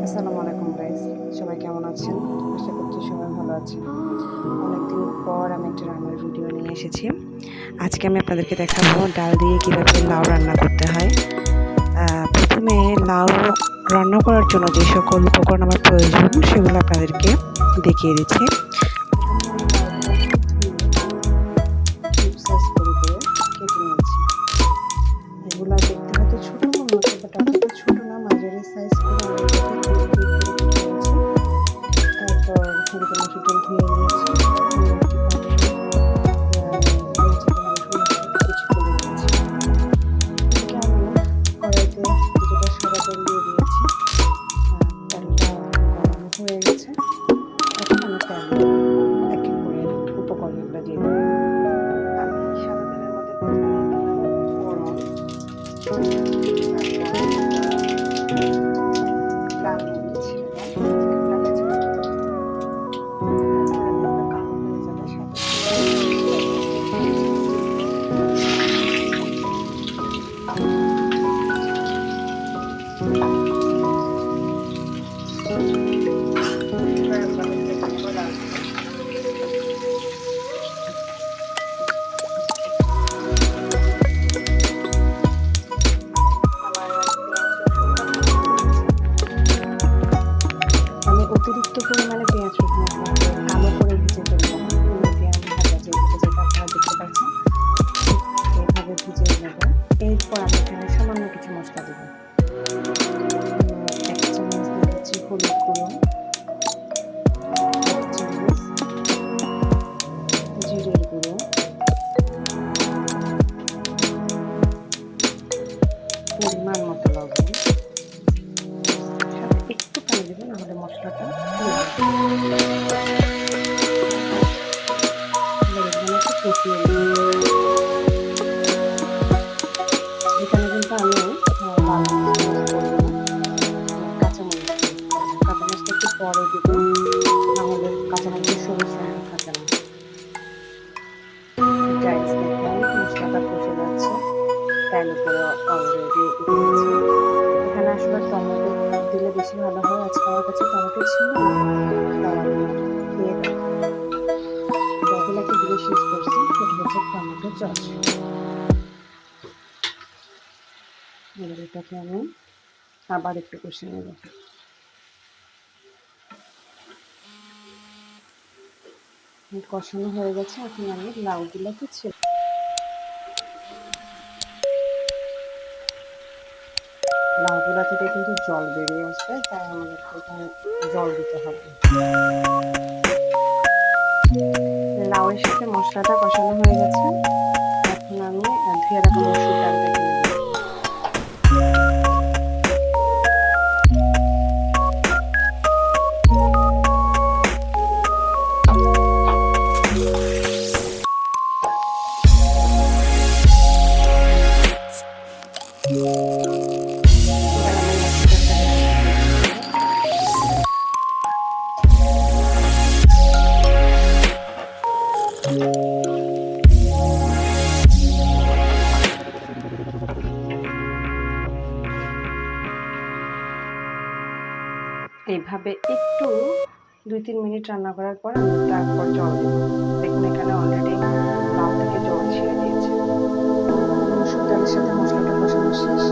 আসসালামু আলাইকুম গাইস, সবাই কেমন আছেন? আশা করছি সবাই ভালো আছেন। অনেকদিন পর আমি একটা রান্নার ভিডিও নিয়ে এসেছি। আজকে আমি আপনাদেরকে দেখাবো ডাল দিয়ে কীভাবে লাউ রান্না করতে হয়। প্রথমে লাউ রান্না করার জন্য যে সকল উপকরণ আমার প্রয়োজন সেগুলো আপনাদেরকে দেখিয়ে দিচ্ছি। এগুলো দেখতে হয়তো ছোটো মনে হচ্ছে, বাট অতটা ছোটো না, মাঝারি সাইজ করে তারপর হলুদ মসুর ধুয়ে নিয়েছি। হয়ে গেছে, এখন আমি তেলে এক এক করে উপকরণগুলো দিয়ে দেবো। আমি সাদা তেলের মধ্যে প্রথমে দিলাম ফোড়ন, লাল মরিচ কালো হয়ে যাবে সাথে অতিরিক্ত পরিমাণে পেঁয়াজ রসুন কালো করে ভেজে ফেলবো না। পেঁয়াজ ভাজা যেটা আপনারা দেখতে পাচ্ছেন এইভাবে ভেজে নেব। এরপর আমি এখানে সামান্য কিছু মশলা দেবো। 1 চামচ দিয়ে দিচ্ছি হলুদ গুঁড়ো, 1 চামচ জিরের গুঁড়ো, পরিমাণ মতো লবণ, সাথে একটু পানি দেবেন, নাহলে মশলাটা কষিয়ে নেব। এখানে কিন্তু আমি কাঁচামরিচটা একটু পরে দেব, নাহলে কাঁচামরিচের সবুজ রঙ থাকে না। গাইস দেখেন মশলাটা কষে যাচ্ছে, তেল উপরে অলরেডি উঠেছে। এখানে আসলে টমেটো দিলে বেশি ভালো হয়। আজকে আমার কাছে টমেটো ছিল না, তাই আমি দিয়ে দিই। এগুলোকে দিয়ে শেষ করছি, এটা হচ্ছে টমেটো চচ। এটাকে আমি আবার একটু কষে নেব। কষানো হয়ে গেছে, এখন আমি লাউগুলোকে ছেড়ে লাউগুলা থেকে কিন্তু জল বেরিয়ে আসবে, তাই আমাদেরকে এখানে জল দিতে হবে। লাউয়ের সাথে মশলাটা কষানো হয়ে গেছে, এখন আমি ধুয়ে রাখা মসুর ডালটা দিয়ে দিই। এইভাবে একটু 2-3 মিনিট রান্না করার পর আমি তারপর জল দেব। দেখুন এখানে অলরেডি লাউ থেকে জল ছেড়ে দিয়েছে। মসুর ডালের সাথে মশলাটা কষানো শেষ।